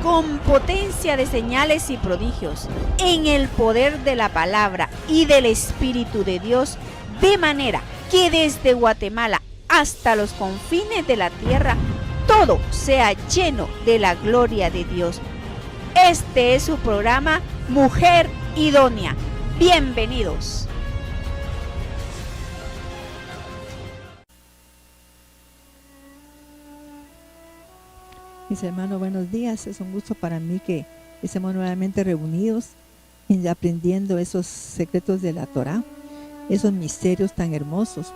con potencia de señales y prodigios, en el poder de la palabra y del Espíritu de Dios, de manera que desde Guatemala hasta los confines de la tierra, todo sea lleno de la gloria de Dios. Este es su programa Mujer Idónea. Bienvenidos. Mis hermanos, buenos días. Es un gusto para mí que estemos nuevamente reunidos aprendiendo esos secretos de la Torá, esos misterios tan hermosos,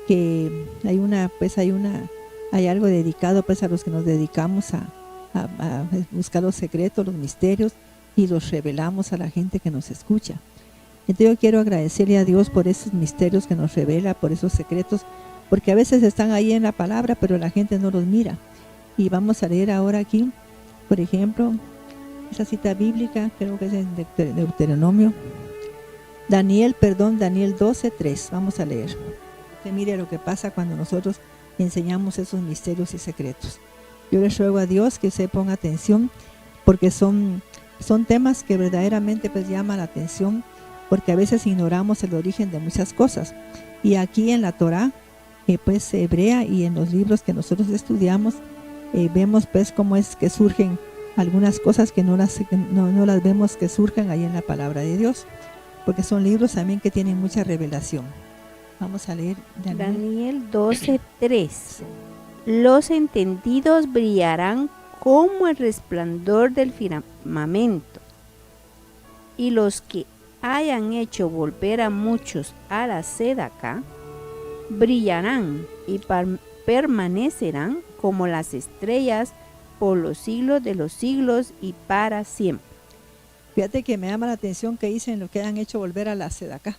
que hay algo dedicado pues a los que nos dedicamos a buscar los secretos, los misterios, y los revelamos a la gente que nos escucha. Entonces yo quiero agradecerle a Dios por esos misterios que nos revela, por esos secretos, porque a veces están ahí en la palabra, pero la gente no los mira. Y vamos a leer ahora aquí, por ejemplo, esa cita bíblica, creo que es en Deuteronomio, Daniel 12:3. Vamos a leer. Que mire lo que pasa cuando nosotros enseñamos esos misterios y secretos. Yo les ruego a Dios que se ponga atención, porque son temas que verdaderamente pues llaman la atención, porque a veces ignoramos el origen de muchas cosas. Y aquí en la Torá, pues hebrea, y en los libros que nosotros estudiamos, vemos pues cómo es que surgen algunas cosas que no las vemos que surjan ahí en la palabra de Dios, porque son libros también que tienen mucha revelación. Vamos a leer Daniel 12:3. Los entendidos brillarán como el resplandor del firmamento, y los que hayan hecho volver a muchos a la sedacá brillarán y permanecerán como las estrellas por los siglos de los siglos y para siempre. Fíjate que me llama la atención que dicen lo que han hecho volver a la sedacá.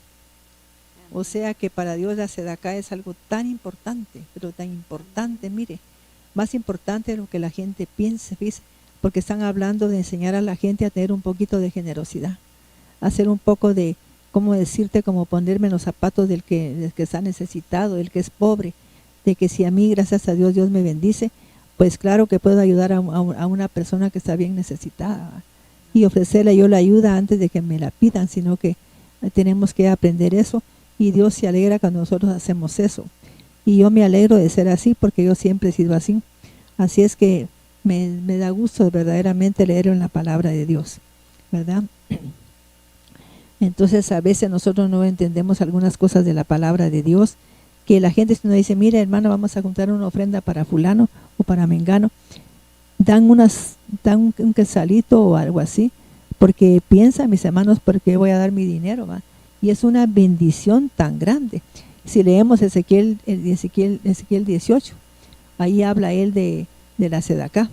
O sea que para Dios la sedacá es algo tan importante, pero tan importante, mire, más importante de lo que la gente piensa, porque están hablando de enseñar a la gente a tener un poquito de generosidad, hacer un poco de, ¿cómo decirte? Como ponerme en los zapatos del que está necesitado, el que es pobre, de que si a mí, gracias a Dios, Dios me bendice, pues claro que puedo ayudar a una persona que está bien necesitada, y ofrecerle yo la ayuda antes de que me la pidan, sino que tenemos que aprender eso, y Dios se alegra cuando nosotros hacemos eso. Y yo me alegro de ser así, porque yo siempre he sido así. Así es que me da gusto verdaderamente leer en la palabra de Dios, ¿verdad? Entonces a veces nosotros no entendemos algunas cosas de la palabra de Dios, que la gente nos dice, mira hermano, vamos a juntar una ofrenda para fulano o para mengano, dan un quesalito o algo así, porque piensan mis hermanos, porque voy a dar mi dinero, ¿va? Y es una bendición tan grande. Si leemos Ezequiel 18, ahí habla él de la sedacá,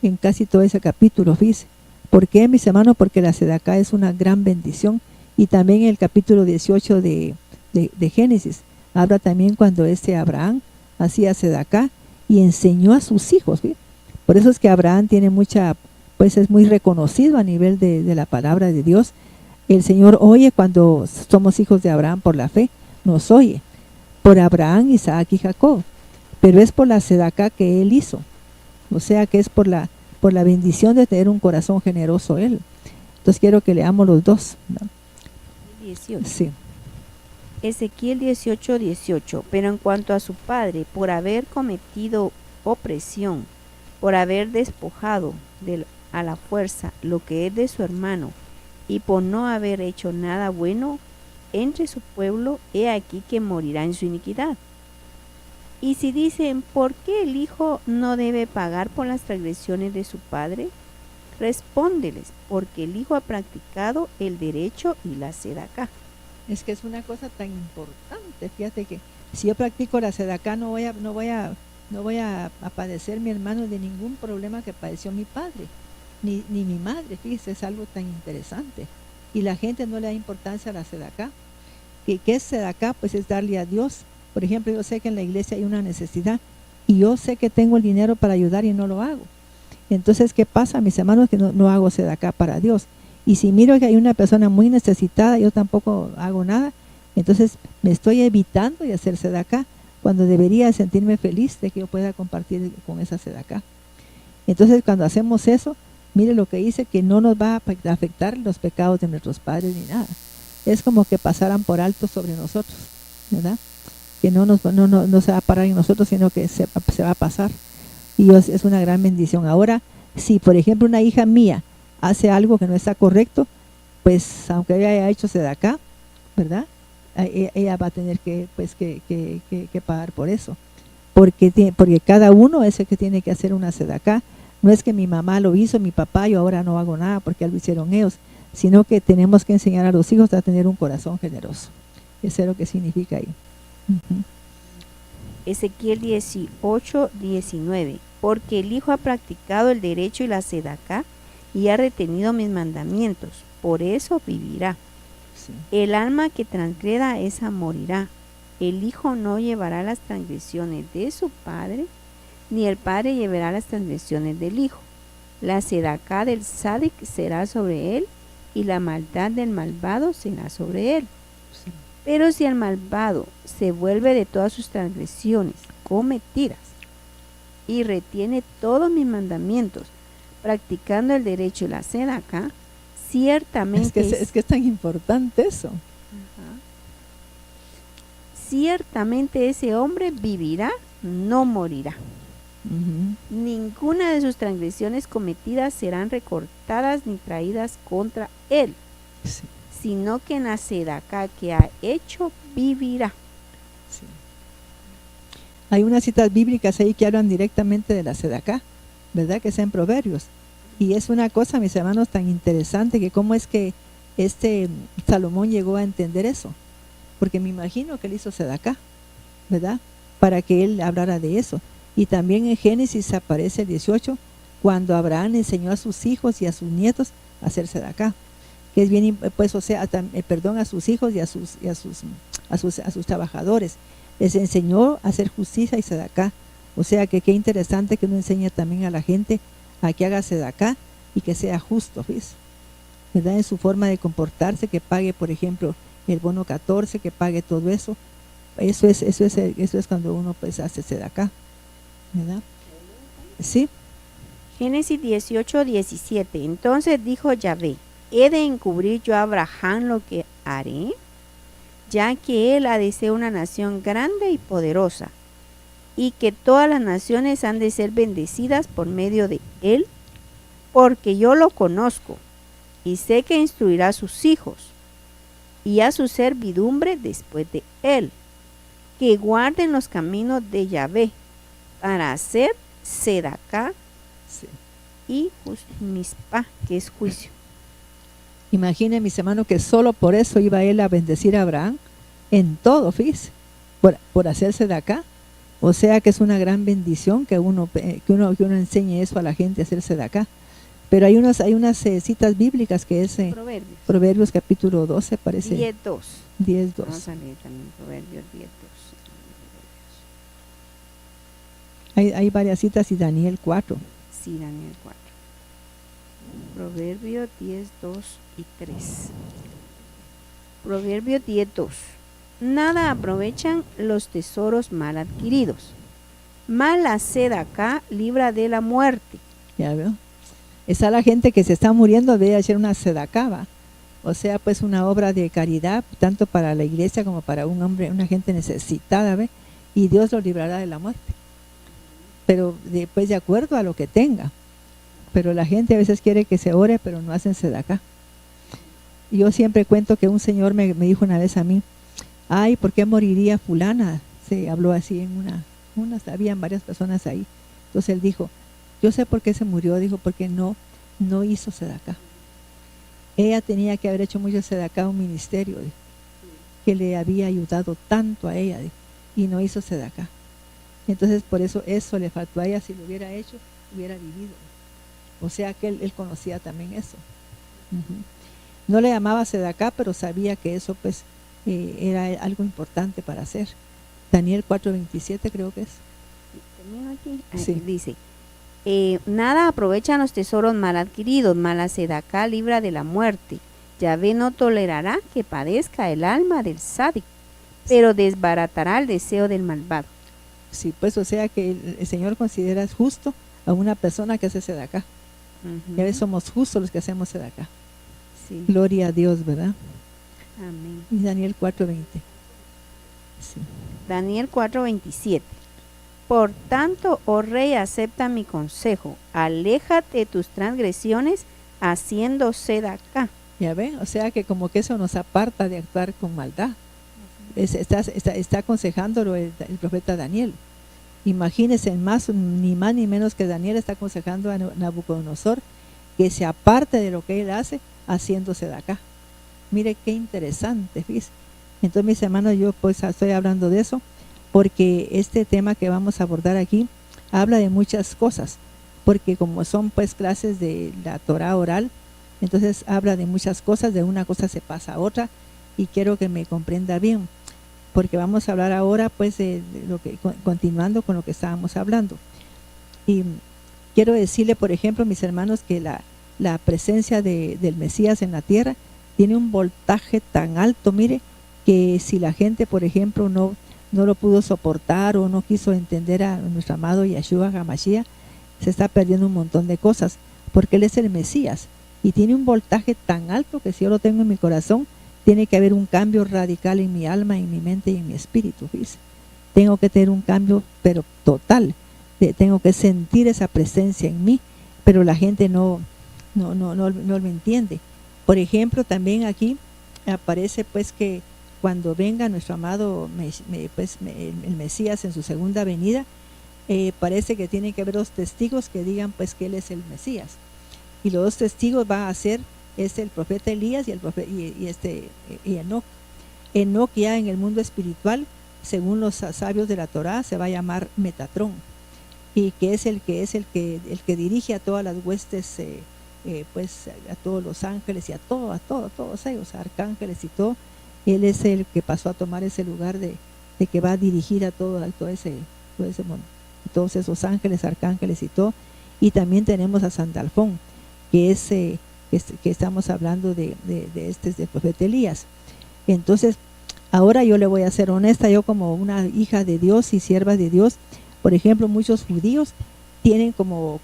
en casi todo ese capítulo, fíjese. ¿Por qué, mis hermanos? Porque la sedacá es una gran bendición. Y también el capítulo 18 de Génesis, habla también cuando Abraham hacía sedacá y enseñó a sus hijos, ¿sí? Por eso es que Abraham tiene pues es muy reconocido a nivel de la palabra de Dios. El Señor oye cuando somos hijos de Abraham por la fe, nos oye. Por Abraham, Isaac y Jacob. Pero es por la sedacá que él hizo. O sea que es por la bendición de tener un corazón generoso él. Entonces quiero que leamos los dos, ¿no? 18. Sí. Ezequiel 18:18. Pero en cuanto a su padre, por haber cometido opresión, por haber despojado a la fuerza lo que es de su hermano, y por no haber hecho nada bueno entre su pueblo, he aquí que morirá en su iniquidad. Y si dicen, ¿por qué el hijo no debe pagar por las transgresiones de su padre? Respóndeles, porque el hijo ha practicado el derecho y la sedacá. Es que es una cosa tan importante. Fíjate que si yo practico la sedacá, no voy a padecer, mi hermano, de ningún problema que padeció mi padre, ni mi madre. Fíjese, es algo tan interesante. Y la gente no le da importancia a la sedacá. ¿Qué es sedacá? Pues es darle a Dios. Por ejemplo, yo sé que en la iglesia hay una necesidad y yo sé que tengo el dinero para ayudar y no lo hago. Entonces, ¿qué pasa, mis hermanos? Que no hago sedacá para Dios. Y si miro que hay una persona muy necesitada, yo tampoco hago nada. Entonces me estoy evitando de hacer sedacá, cuando debería sentirme feliz de que yo pueda compartir con esa sedacá. Entonces cuando hacemos eso, Mire lo que dice, que no nos va a afectar los pecados de nuestros padres ni nada. Es como que pasaran por alto sobre nosotros, ¿verdad? Que no se va a parar en nosotros, sino que se va a pasar. Y es una gran bendición. Ahora, si por ejemplo una hija mía hace algo que no está correcto, pues aunque ella haya hecho sedacá, ¿verdad? Ella va a tener que pagar por eso. Porque cada uno es el que tiene que hacer una sedacá. No es que mi mamá lo hizo, mi papá, yo ahora no hago nada porque lo hicieron ellos, sino que tenemos que enseñar a los hijos a tener un corazón generoso. Eso es lo que significa ahí. Ezequiel 18:19. Porque el hijo ha practicado el derecho y la sedacá y ha retenido mis mandamientos, por eso vivirá. Sí. El alma que transgreda esa morirá. El hijo no llevará las transgresiones de su padre, ni el padre llevará las transgresiones del hijo. La sedacá del sádic será sobre él, y la maldad del malvado será sobre él. Sí. Pero si el malvado se vuelve de todas sus transgresiones cometidas y retiene todos mis mandamientos, practicando el derecho y la sedacá, ciertamente es que es tan importante eso. Ciertamente ese hombre vivirá, no morirá. Ninguna de sus transgresiones cometidas serán recortadas ni traídas contra él, Sí. sino que en la sedacá que ha hecho vivirá. Sí. Hay unas citas bíblicas ahí que hablan directamente de la sedacá, ¿verdad? Que es en Proverbios. Y es una cosa, mis hermanos, tan interesante, que cómo es que Salomón llegó a entender eso. Porque me imagino que él hizo sedacá, ¿verdad? Para que él hablara de eso. Y también en Génesis aparece el 18, cuando Abraham enseñó a sus hijos y a sus nietos a hacer sedacá, que es bien, pues, o sea, a sus hijos y a sus trabajadores. Les enseñó a hacer justicia y sedacá. O sea que qué interesante que uno enseñe también a la gente a que haga sedacá y que sea justo, ¿ves? ¿Verdad? En su forma de comportarse, que pague, por ejemplo, el bono 14, que pague todo eso. Eso es cuando uno pues hace sedacá, ¿verdad? Sí. Génesis 18:17. Entonces dijo Yahvé: ¿he de encubrir yo a Abraham lo que haré? Ya que él ha de ser una nación grande y poderosa, y que todas las naciones han de ser bendecidas por medio de él, porque yo lo conozco, y sé que instruirá a sus hijos, y a su servidumbre después de él, que guarden los caminos de Yahvé, para hacer sedacá Sí. y mispá, que es juicio. Imaginen, mis hermanos, que solo por eso iba él a bendecir a Abraham en todo, fíjese, por hacerse de acá. O sea que es una gran bendición que uno enseñe eso a la gente, hacerse de acá. Pero hay unas citas bíblicas que es Proverbios capítulo 12, parece. 10:2. 10:2. Vamos a leer también Proverbios 10:2. Hay varias citas y Daniel 4. Sí, Daniel 4. Proverbios 10:2 y 3. Proverbios 10:2. Nada aprovechan los tesoros mal adquiridos. Mala sedacá libra de la muerte. Ya veo. Está la gente que se está muriendo, debe hacer una sedacá, ¿va? O sea, pues una obra de caridad, tanto para la iglesia como para un hombre, una gente necesitada, ¿ve? Y Dios lo librará de la muerte. Pero después de acuerdo a lo que tenga. Pero la gente a veces quiere que se ore, pero no hacen sedacá. Yo siempre cuento que un señor me dijo una vez a mí: ay, ¿por qué moriría fulana? Se habló así en habían varias personas ahí. Entonces él dijo: yo sé por qué se murió, dijo, porque no hizo sedacá. Ella tenía que haber hecho mucho sedacá a un ministerio, dijo, que le había ayudado tanto a ella, dijo, y no hizo sedacá. Entonces por eso le faltó a ella. Si lo hubiera hecho, hubiera vivido. O sea que él conocía también eso. No le llamaba sedacá, pero sabía que eso pues era algo importante para hacer. Daniel 4:27 creo que es. ¿Termino aquí? Sí. Dice: nada aprovechan los tesoros mal adquiridos, mala sedacá libra de la muerte. Yahvé no tolerará que padezca el alma del sádico, pero desbaratará el deseo del malvado. Sí, pues o sea que el Señor considera justo a una persona que hace sedacá. Ya ves, somos justos los que hacemos sedacá. Sí. Gloria a Dios, ¿verdad? Amén. Y Daniel 4:20. Sí. Daniel 4:27. Por tanto, oh rey, acepta mi consejo, aléjate de tus transgresiones haciendo sedacá. Ya ven, o sea que como que eso nos aparta de actuar con maldad. Está aconsejándolo el profeta Daniel. Imagínense, ni más ni menos que Daniel está aconsejando a Nabucodonosor que se aparte de lo que él hace haciéndose de acá. Mire qué interesante, fíjese. Entonces, mis hermanos, yo pues estoy hablando de eso porque este tema que vamos a abordar aquí habla de muchas cosas, porque como son pues clases de la Torah oral, entonces habla de muchas cosas, de una cosa se pasa a otra, y quiero que me comprenda bien, porque vamos a hablar ahora pues de lo que, continuando con lo que estábamos hablando. Y quiero decirle, por ejemplo, mis hermanos, que la presencia del Mesías en la tierra tiene un voltaje tan alto, mire, que si la gente, por ejemplo, no lo pudo soportar o no quiso entender a nuestro amado Yeshua HaMashiach, se está perdiendo un montón de cosas, porque Él es el Mesías y tiene un voltaje tan alto que si yo lo tengo en mi corazón, tiene que haber un cambio radical en mi alma, en mi mente y en mi espíritu, ¿viste? Tengo que tener un cambio, pero total. Tengo que sentir esa presencia en mí, pero la gente no me entiende. Por ejemplo, también aquí aparece pues que cuando venga nuestro amado el Mesías en su segunda venida, parece que tiene que haber dos testigos que digan pues que Él es el Mesías. Y los dos testigos va a ser el profeta Elías y Enoc. Enoc ya en el mundo espiritual, según los sabios de la Torá, se va a llamar Metatrón, y que es el que dirige a todas las huestes, pues a todos los ángeles y a todos ellos, arcángeles y todo. Él es el que pasó a tomar ese lugar de que va a dirigir a todo ese mundo, todos esos ángeles, arcángeles y todo. Y también tenemos a Sandalfón, que es que estamos hablando del profeta Elías. Entonces, ahora yo le voy a ser honesta, yo como una hija de Dios y sierva de Dios, por ejemplo, muchos judíos tienen como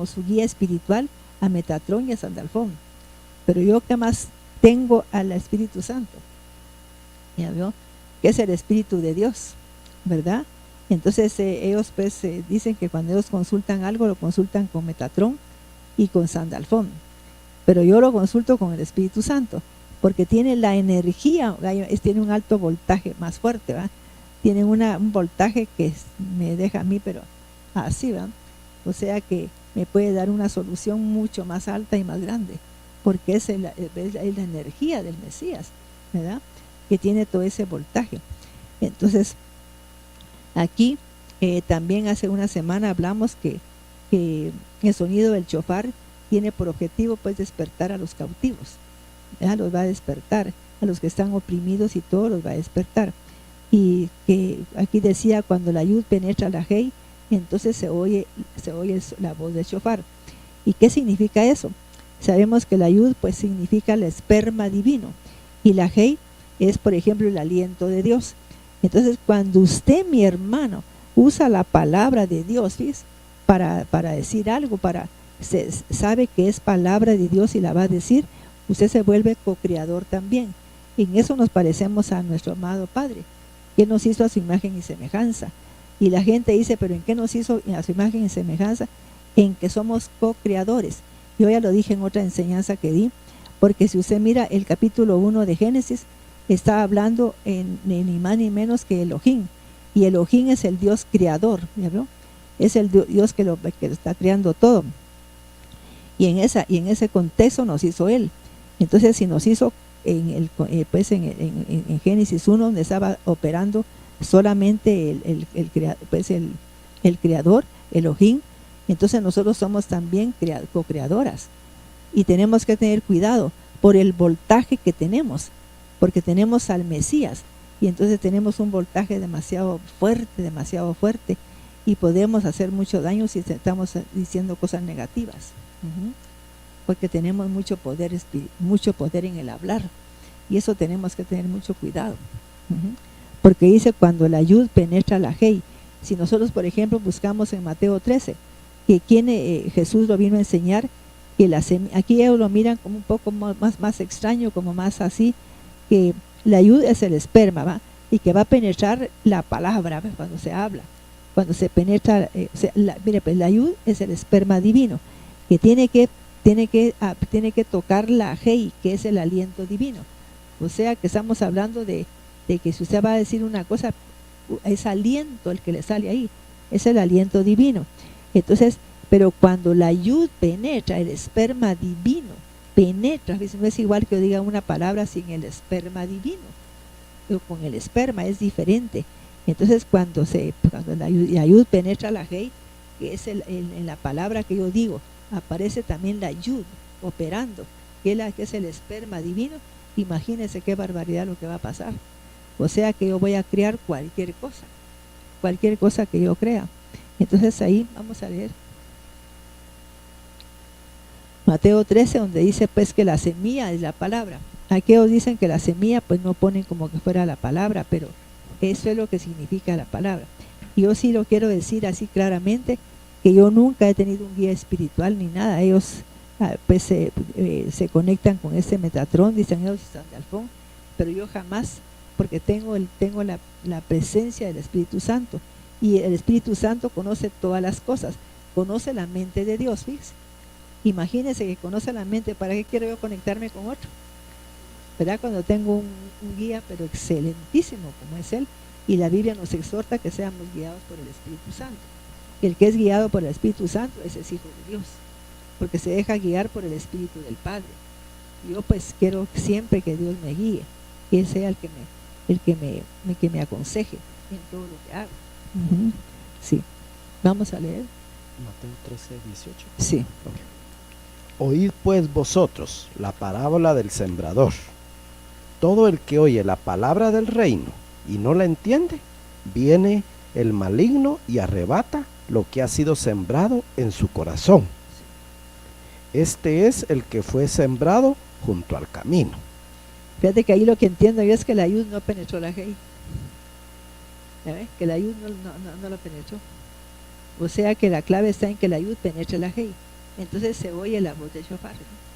su guía espiritual a Metatrón y a Sandalfón, pero yo que más tengo al Espíritu Santo, ya veo, que es el Espíritu de Dios, ¿verdad? Entonces ellos pues dicen que cuando ellos consultan algo, lo consultan con Metatrón y con Sandalfón, pero yo lo consulto con el Espíritu Santo, porque tiene la energía, tiene un alto voltaje más fuerte, ¿verdad? Tiene un voltaje que me deja a mí, pero así, ¿verdad? O sea que me puede dar una solución mucho más alta y más grande, porque es la energía del Mesías, ¿verdad? Que tiene todo ese voltaje. Entonces, aquí también hace una semana hablamos que el sonido del shofar tiene por objetivo pues despertar a los cautivos, ¿verdad? Los va a despertar, a los que están oprimidos y todos los va a despertar. Y que aquí decía, cuando la yud penetra la hei, entonces se oye la voz del shofar. ¿Y qué significa eso? Sabemos que la yud pues significa el esperma divino, y la hei es, por ejemplo, el aliento de Dios. Entonces, cuando usted, mi hermano, usa la palabra de Dios, ¿ves? Para decir algo, sabe que es palabra de Dios y la va a decir, usted se vuelve co-creador también. Y en eso nos parecemos a nuestro amado Padre, que Él nos hizo a su imagen y semejanza. Y la gente dice, ¿pero en qué nos hizo a su imagen y semejanza? En que somos co-creadores. Yo ya lo dije en otra enseñanza que di, porque si usted mira el capítulo 1 de Génesis, está hablando ni más ni menos que Elohim, y Elohim es el Dios creador, ¿ya vio? Es el Dios que lo está creando todo, y en ese contexto nos hizo Él. Entonces, si nos hizo en Génesis 1, donde estaba operando solamente el creador, Elohim, entonces nosotros somos también co-creadoras, y tenemos que tener cuidado por el voltaje que tenemos, porque tenemos al Mesías, y entonces tenemos un voltaje demasiado fuerte, y podemos hacer mucho daño si estamos diciendo cosas negativas, porque tenemos mucho poder en el hablar, y eso tenemos que tener mucho cuidado, porque dice, cuando la yud penetra la hei. Si nosotros, por ejemplo, buscamos en Mateo 13, que Jesús lo vino a enseñar, que aquí ellos lo miran como un poco más extraño, como más así, que la yud es el esperma, ¿va? Y que va a penetrar la palabra, ¿va? Cuando se habla, cuando se penetra, mire, pues la yud es el esperma divino, que tiene que tocar la hei, que es el aliento divino. O sea que estamos hablando de que si usted va a decir una cosa, es aliento el que le sale ahí, es el aliento divino. Entonces, pero cuando la yud penetra, el esperma divino penetra, no es igual que yo diga una palabra sin el esperma divino, pero con el esperma es diferente. Entonces cuando la yud penetra la hei, que es en la palabra que yo digo, aparece también la yud operando, que es el esperma divino. Imagínense qué barbaridad lo que va a pasar. O sea que yo voy a crear cualquier cosa que yo crea. Entonces ahí vamos a leer Mateo 13, donde dice pues que la semilla es la palabra. Aquellos dicen que la semilla pues no ponen como que fuera la palabra, pero eso es lo que significa la palabra. Y yo sí lo quiero decir así claramente, que yo nunca he tenido un guía espiritual ni nada. Ellos pues se conectan con este Metatrón, dicen ellos están de Alfón, pero yo jamás, porque tengo la presencia del Espíritu Santo, y el Espíritu Santo conoce todas las cosas, conoce la mente de Dios, fíjense. Imagínense que conoce la mente, ¿para qué quiero yo conectarme con otro? ¿Verdad? Cuando tengo un guía, pero excelentísimo como es Él, y la Biblia nos exhorta que seamos guiados por el Espíritu Santo. El que es guiado por el Espíritu Santo, ese es hijo de Dios, porque se deja guiar por el Espíritu del Padre. Yo pues quiero siempre que Dios me guíe, que Él sea el que me aconseje en todo lo que hago. Sí, vamos a leer Mateo 13, 18. Sí. Okay. Oíd pues vosotros la parábola del sembrador. Todo el que oye la palabra del reino y no la entiende, viene el maligno y arrebata lo que ha sido sembrado en su corazón. Este es el que fue sembrado junto al camino. Fíjate que ahí lo que entiendo yo es que la yud no penetró la hei. Que la yud no la penetró. O sea que la clave está en que la yud penetre la hei. Entonces se oye la voz de shofar, ¿no?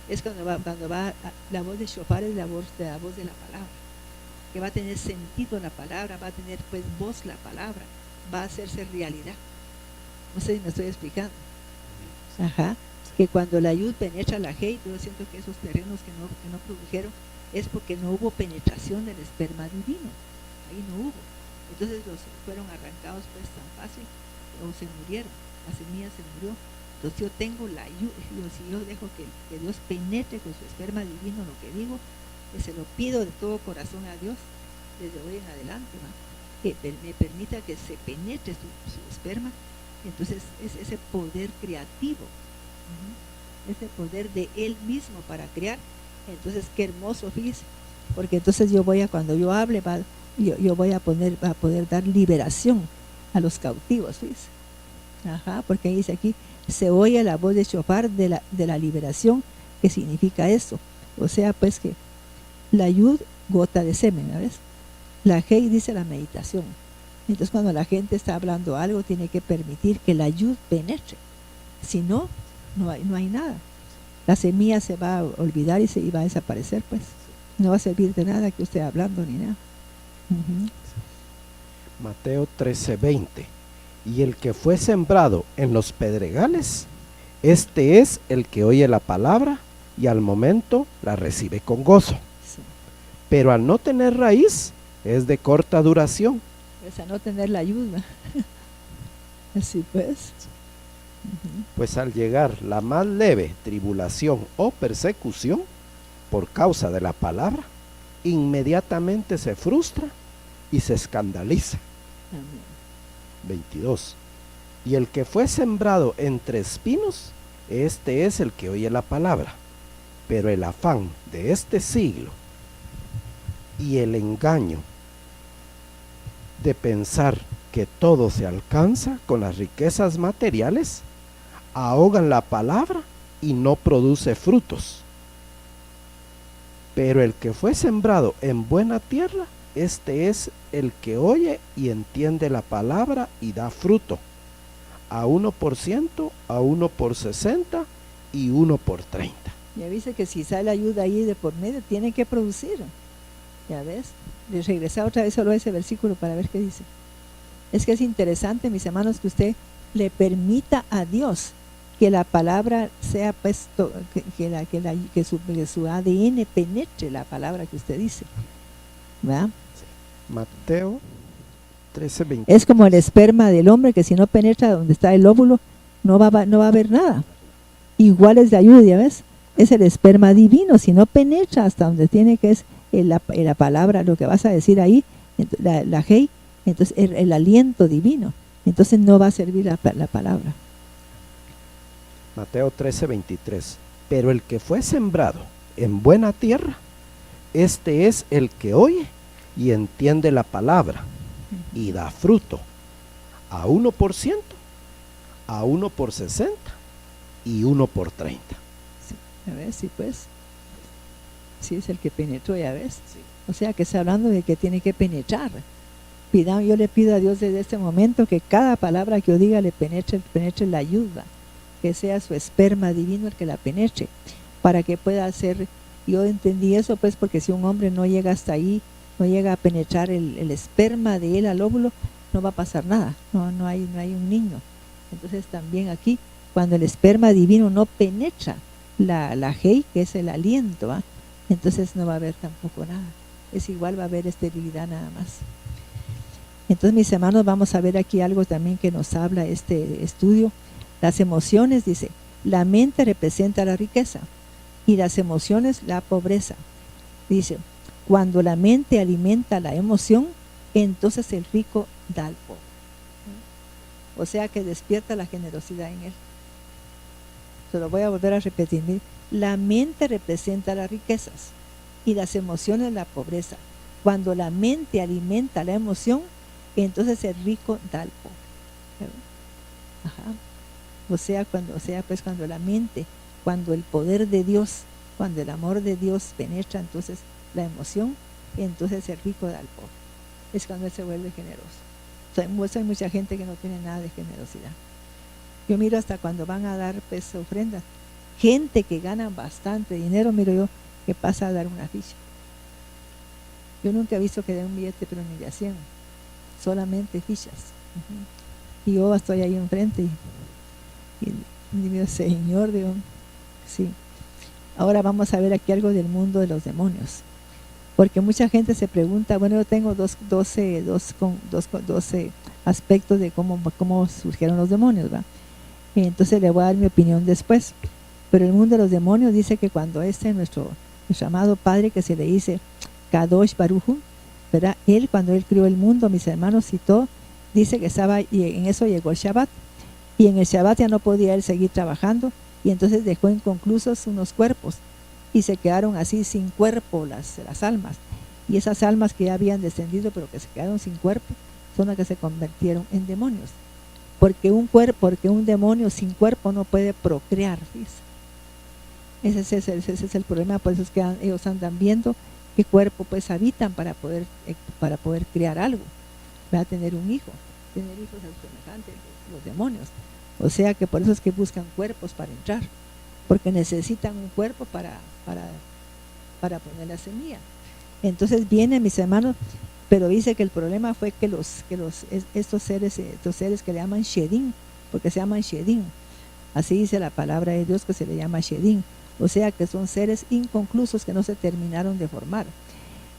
Es cuando va la voz de shofar, es la voz de la palabra, que va a tener sentido la palabra, va a tener pues voz la palabra, va a hacerse realidad. No sé si me estoy explicando. Ajá. Que cuando la yud penetra la hei, yo siento que esos terrenos que no produjeron es porque no hubo penetración del esperma divino. Ahí no hubo. Entonces los fueron arrancados pues tan fácil, o se murieron, la semilla se murió. Entonces yo tengo la yud, si yo dejo que Dios penetre con su esperma divino lo que digo, que se lo pido de todo corazón a Dios desde hoy en adelante, ¿no? Que me permita que se penetre su esperma. Entonces es ese poder creativo, ese poder de Él mismo para crear. Entonces qué hermoso, fíjese, porque entonces cuando yo hable, yo voy a poder dar liberación a los cautivos, fíjese. Ajá, porque ahí dice aquí, se oye la voz de shofar de la liberación, que significa eso. O sea, pues que la yud, gota de semen, ¿ves? La hei dice la meditación. Entonces cuando la gente está hablando algo, tiene que permitir que la yud penetre. Si no, no hay nada. La semilla se va a olvidar y va a desaparecer, pues. No va a servir de nada que usted hablando ni nada. Mateo 13, 20. Y el que fue sembrado en los pedregales, este es el que oye la palabra y al momento la recibe con gozo. Sí. Pero al no tener raíz, es de corta duración. Es a no tener la ayuda. Así pues. Pues al llegar la más leve tribulación o persecución por causa de la palabra, inmediatamente se frustra y se escandaliza. Amén. 22. Y el que fue sembrado entre espinos, este es el que oye la palabra, pero el afán de este siglo y el engaño de pensar que todo se alcanza con las riquezas materiales, ahogan la palabra y no produce frutos. Pero el que fue sembrado en buena tierra, este es el que oye y entiende la palabra y da fruto, a uno por 100, a uno por 60 y uno por 30. Ya dice que si sale ayuda ahí de por medio, tiene que producir. Ya ves, les regresa otra vez solo ese versículo para ver qué dice. Es que es interesante, mis hermanos, que usted le permita a Dios que la palabra sea puesto, que su ADN penetre la palabra que usted dice. ¿Verdad? Mateo 13:20. Es como el esperma del hombre, que si no penetra donde está el óvulo, no va a haber nada. Igual es de ayuda, ¿ya ves? Es el esperma divino, si no penetra hasta donde tiene que es la palabra, lo que vas a decir ahí, la Hei, entonces el aliento divino, entonces no va a servir la palabra. Mateo 13:23. Pero el que fue sembrado en buena tierra, este es el que oye y entiende la palabra y da fruto, a uno por 100, a uno por 60 y uno por 30. Sí, a ver, sí, pues, sí es el que penetró, ya ves. Sí. O sea que está hablando de que tiene que penetrar. Yo le pido a Dios desde este momento que cada palabra que yo diga le penetre la ayuda, que sea su esperma divino el que la penetre, para que pueda hacer. Yo entendí eso pues porque si un hombre no llega hasta ahí, no llega a penetrar el esperma de él al óvulo, no va a pasar nada, no hay un niño. Entonces también aquí, cuando el esperma divino no penetra la Hei, que es el aliento, ¿eh? Entonces no va a haber tampoco nada, es igual, va a haber esterilidad nada más. Entonces, mis hermanos, vamos a ver aquí algo también que nos habla este estudio. Las emociones, dice, la mente representa la riqueza y las emociones la pobreza. Dice, cuando la mente alimenta la emoción, entonces el rico da al pobre. O sea que despierta la generosidad en él. Se lo voy a volver a repetir. La mente representa las riquezas y las emociones la pobreza. Cuando la mente alimenta la emoción, entonces el rico da al pobre. Ajá. Cuando la mente, cuando el poder de Dios, cuando el amor de Dios penetra entonces la emoción, entonces el rico da al pobre. Es cuando él se vuelve generoso. Hay mucha gente que no tiene nada de generosidad. Yo miro hasta cuando van a dar pues ofrendas, gente que gana bastante dinero, miro yo, que pasa a dar una ficha. Yo nunca he visto que den un billete, pero ni de a 100, solamente fichas. Y yo estoy ahí enfrente y digo, Señor, digo, sí. Ahora vamos a ver aquí algo del mundo de los demonios, porque mucha gente se pregunta, bueno, yo tengo 12 aspectos de cómo surgieron los demonios, ¿va? Y entonces le voy a dar mi opinión después. Pero el mundo de los demonios dice que cuando nuestro amado Padre, que se le dice Kadosh Baruj Hu, ¿verdad? Cuando él crió el mundo, mis hermanos citó, dice que estaba, y en eso llegó el Shabbat, y en el Shabbat ya no podía él seguir trabajando, y entonces dejó inconclusos unos cuerpos, y se quedaron así sin cuerpo las almas, y esas almas que ya habían descendido, pero que se quedaron sin cuerpo, son las que se convirtieron en demonios, porque un demonio sin cuerpo no puede procrear, ¿sí? Ese es el problema, por eso es que ellos andan viendo qué cuerpo pues habitan para poder crear algo, para tener un hijo, tener hijos semejantes los demonios. O sea que por eso es que buscan cuerpos para entrar, porque necesitan un cuerpo para poner la semilla. Entonces vienen mis hermanos, pero dice que el problema fue que estos seres que le llaman Shedim, porque se llaman Shedim, así dice la palabra de Dios que se le llama Shedim. O sea que son seres inconclusos que no se terminaron de formar.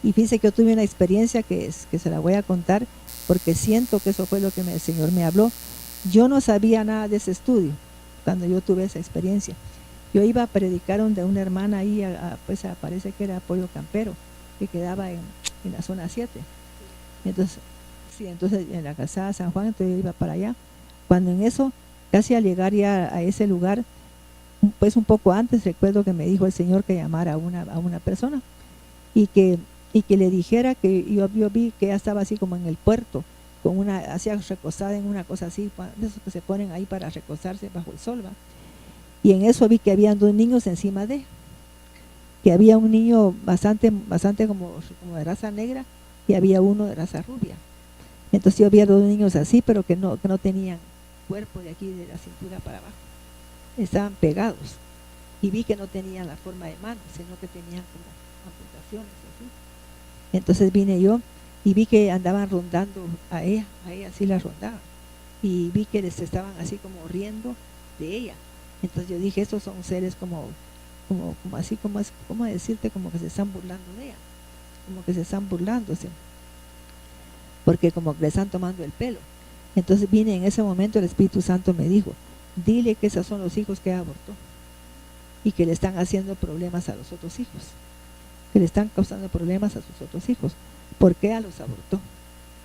Y fíjese que yo tuve una experiencia que se la voy a contar, porque siento que eso fue lo que el Señor me habló. Yo no sabía nada de ese estudio cuando yo tuve esa experiencia. Yo iba a predicar donde una hermana ahí, pues parece que era Pollo Campero, que quedaba en la zona 7. Entonces en la calzada San Juan, entonces yo iba para allá. Cuando en eso, casi al llegar ya a ese lugar, pues un poco antes recuerdo que me dijo el Señor que llamara a una persona y que le dijera que yo vi que ella estaba así como en el puerto, así recostada en una cosa así, de esos que se ponen ahí para recostarse bajo el sol, ¿va? Y en eso vi que habían 2 niños encima que había un niño bastante como de raza negra y había uno de raza rubia. Entonces yo vi a 2 niños así, pero que no tenían cuerpo, de aquí de la cintura para abajo. Estaban pegados. Y vi que no tenían la forma de manos, sino que tenían como amputaciones así. Entonces vine yo y vi que andaban rondando a ella sí la rondaban. Y vi que les estaban así como riendo de ella. Entonces yo dije, estos son seres como así, como decirte, como que se están burlando de ella. Como que se están burlándose. Porque como que le están tomando el pelo. Entonces vine en ese momento, el Espíritu Santo me dijo, dile que esos son los hijos que abortó. Y que le están haciendo problemas a los otros hijos. Que le están causando problemas a sus otros hijos. ¿Por qué los abortó?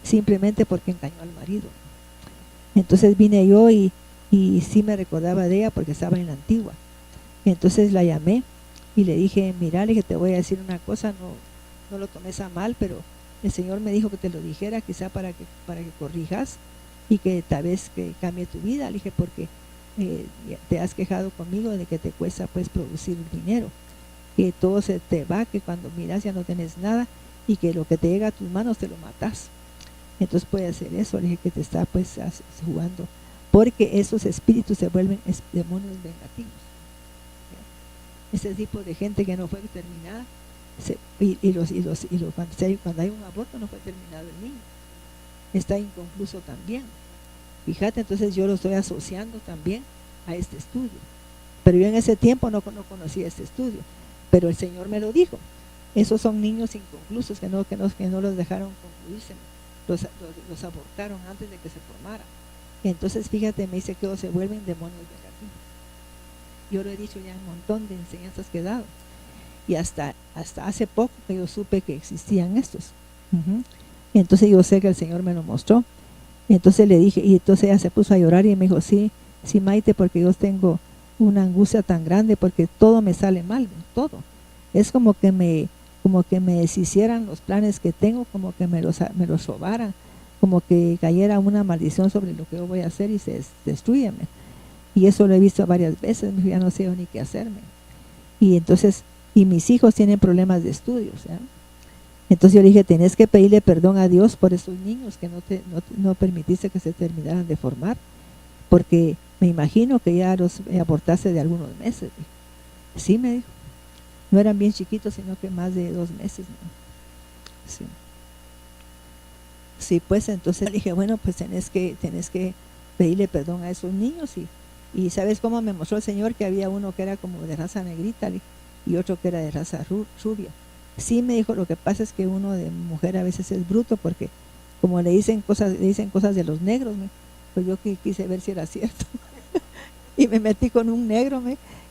Simplemente porque engañó al marido. Entonces vine yo y sí me recordaba de ella porque estaba en la antigua. Entonces la llamé y le dije, mira, le dije, te voy a decir una cosa, no lo tomes a mal, pero el Señor me dijo que te lo dijera, quizá para que corrijas y que tal vez que cambie tu vida. Le dije, porque te has quejado conmigo de que te cuesta pues producir dinero, que todo se te va, que cuando miras ya no tienes nada y que lo que te llega a tus manos te lo matas. Entonces puede ser eso, le dije, que te está pues jugando, porque esos espíritus se vuelven demonios vengativos. Ese tipo de gente que no fue terminada, cuando hay un aborto no fue terminado el niño, está inconcluso también. Fíjate, entonces yo lo estoy asociando también a este estudio. Pero yo en ese tiempo no conocía este estudio, pero el Señor me lo dijo. Esos son niños inconclusos que no los dejaron concluirse, los abortaron antes de que se formara. Entonces fíjate, me dice que se vuelven demonios vengativos. Yo lo he dicho ya en un montón de enseñanzas que he dado. Y hasta hace poco que yo supe que existían estos. Entonces yo sé que el Señor me lo mostró. Entonces le dije, y entonces ella se puso a llorar y me dijo, sí, Maite, porque yo tengo una angustia tan grande porque todo me sale mal, todo. Es como que me deshicieran los planes que tengo, como que me los robaran, como que cayera una maldición sobre lo que yo voy a hacer y se destruyeme. Y eso lo he visto varias veces, ya no sé ni qué hacerme. Y entonces, mis hijos tienen problemas de estudios, ¿ya? Entonces yo le dije, tenés que pedirle perdón a Dios por esos niños que no permitiste que se terminaran de formar, porque me imagino que ya los abortaste de algunos meses. Sí, me dijo. No eran bien chiquitos, sino que más de 2 meses, ¿no? Sí. Sí, pues entonces le dije, bueno, pues tenés que pedirle perdón a esos niños. Y ¿sabes cómo me mostró el Señor? Que había uno que era como de raza negrita y otro que era de raza rubia. Sí, me dijo, lo que pasa es que uno de mujer a veces es bruto, porque como le dicen cosas de los negros, pues yo quise ver si era cierto. Y me metí con un negro,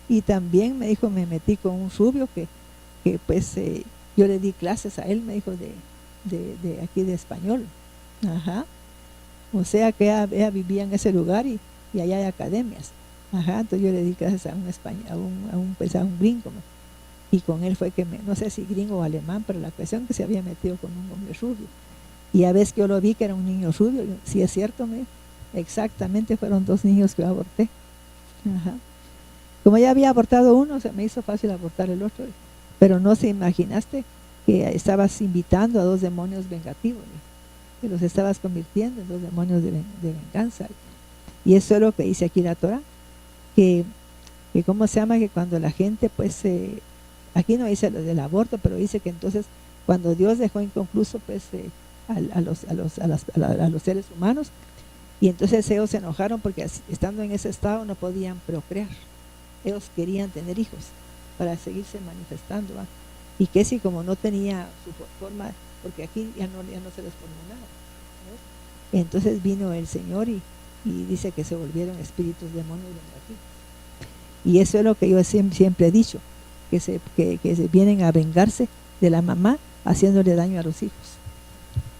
y también me dijo, me metí con un rubio que pues yo le di clases a él, me dijo, de aquí de español. Ajá. O sea que ella vivía en ese lugar y allá hay academias. Ajá. Entonces yo le di clases a un gringo, y con él fue que no sé si gringo o alemán, pero la cuestión que se había metido con un hombre rubio. Y a veces que yo lo vi que era un niño rubio, sí es cierto, exactamente fueron 2 niños que yo aborté. Ajá. Como ya había abortado uno, se me hizo fácil abortar el otro, pero no se imaginaste que estabas invitando a 2 demonios vengativos, que los estabas convirtiendo en 2 demonios de venganza. Y eso es lo que dice aquí la Torah, que ¿cómo se llama? Que cuando la gente pues aquí no dice lo del aborto, pero dice que entonces cuando Dios dejó inconcluso pues a los seres humanos, y entonces ellos se enojaron porque estando en ese estado no podían procrear. Ellos querían tener hijos para seguirse manifestando, ¿va? Y que si como no tenía su forma, porque aquí ya no se les formó nada, ¿no? Entonces vino el Señor y dice que se volvieron espíritus demonios vengativos. Y eso es lo que yo siempre he dicho, que se vienen a vengarse de la mamá haciéndole daño a los hijos,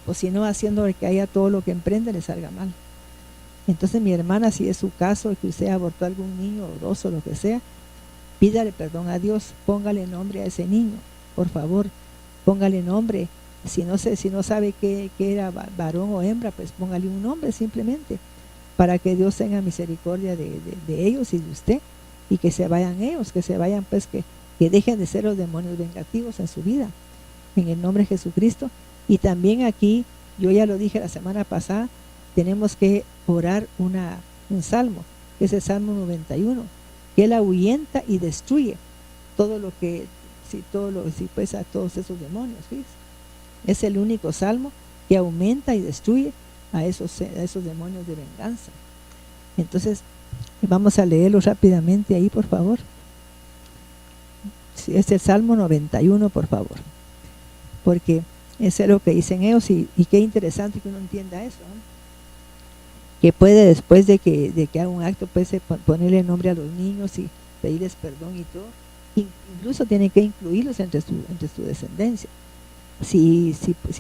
o si no, haciendo que haya todo lo que emprende le salga mal. Entonces mi hermana, si es su caso, que usted abortó a algún niño o 2 o lo que sea, pídale perdón a Dios, póngale nombre a ese niño, por favor, póngale nombre. Si no sabe que era varón o hembra, pues póngale un nombre simplemente, para que Dios tenga misericordia de ellos y de usted, y que se vayan ellos, que se vayan pues, que dejen de ser los demonios vengativos en su vida, en el nombre de Jesucristo. Y también aquí, yo ya lo dije la semana pasada, tenemos que orar un salmo, que es el Salmo 91, que Él ahuyenta y destruye todo lo que, a todos esos demonios, ¿sí? Es el único salmo que aumenta y destruye a esos demonios de venganza. Entonces, vamos a leerlo rápidamente ahí, por favor. Sí, es el Salmo 91, por favor, porque eso es lo que dicen ellos, y qué interesante que uno entienda eso, ¿no? Que puede, después de que haga un acto, puede ponerle nombre a los niños y pedirles perdón y todo. Incluso tiene que incluirlos entre su descendencia. Si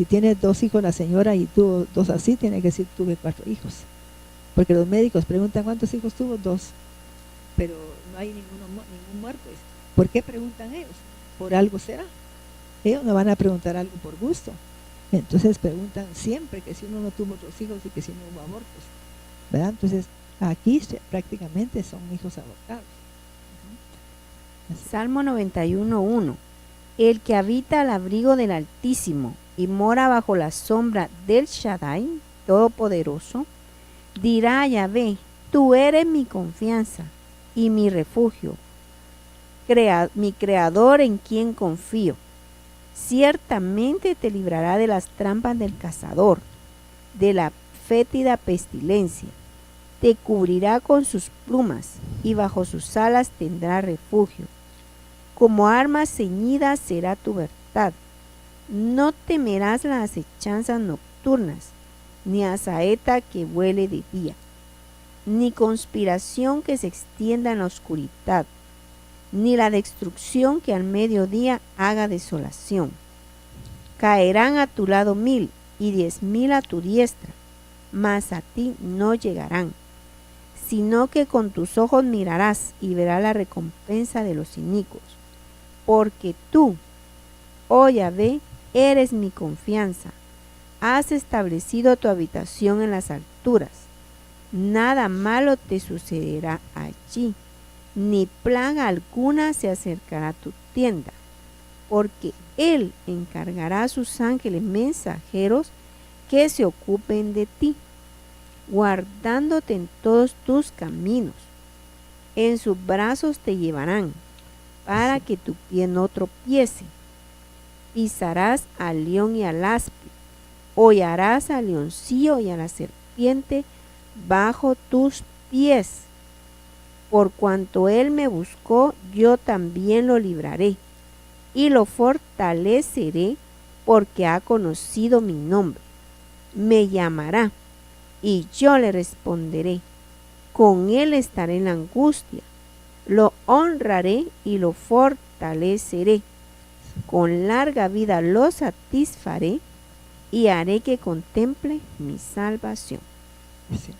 tiene 2 hijos la señora y tuvo 2 así, tiene que decir tuve 4 hijos. Porque los médicos preguntan cuántos hijos tuvo, 2. Pero no hay ningún muerto. ¿Por qué preguntan ellos? Por algo será. Ellos no van a preguntar algo por gusto. Entonces preguntan siempre que si uno no tuvo otros hijos y que si no hubo abortos, ¿verdad? Entonces aquí prácticamente son hijos abortados. Salmo 91:1. El que habita al abrigo del Altísimo y mora bajo la sombra del Shaddai, Todopoderoso, dirá a Yahvé: tú eres mi confianza y mi refugio, mi creador en quien confío. Ciertamente te librará de las trampas del cazador, de la fétida pestilencia. Te cubrirá con sus plumas y bajo sus alas tendrá refugio. Como arma ceñida será tu verdad. No temerás las acechanzas nocturnas, ni a saeta que vuele de día, ni conspiración que se extienda en la oscuridad, ni la destrucción que al mediodía haga desolación. Caerán a tu lado 1000 y 10.000 a tu diestra, mas a ti no llegarán. Sino que con tus ojos mirarás y verás la recompensa de los inicuos. Porque tú, oh Yahvé, eres mi confianza. Has establecido tu habitación en las alturas. Nada malo te sucederá allí, ni plaga alguna se acercará a tu tienda, porque Él encargará a sus ángeles mensajeros que se ocupen de ti, guardándote en todos tus caminos. En sus brazos te llevarán, para que tu pie no tropiece. Pisarás al león y al áspid, hollarás al leoncillo y a la serpiente bajo tus pies. Por cuanto él me buscó, yo también lo libraré, y lo fortaleceré, porque ha conocido mi nombre. Me llamará, y yo le responderé. Con él estaré en la angustia. Lo honraré y lo fortaleceré. Con larga vida lo satisfaré y haré que contemple mi salvación. Sí.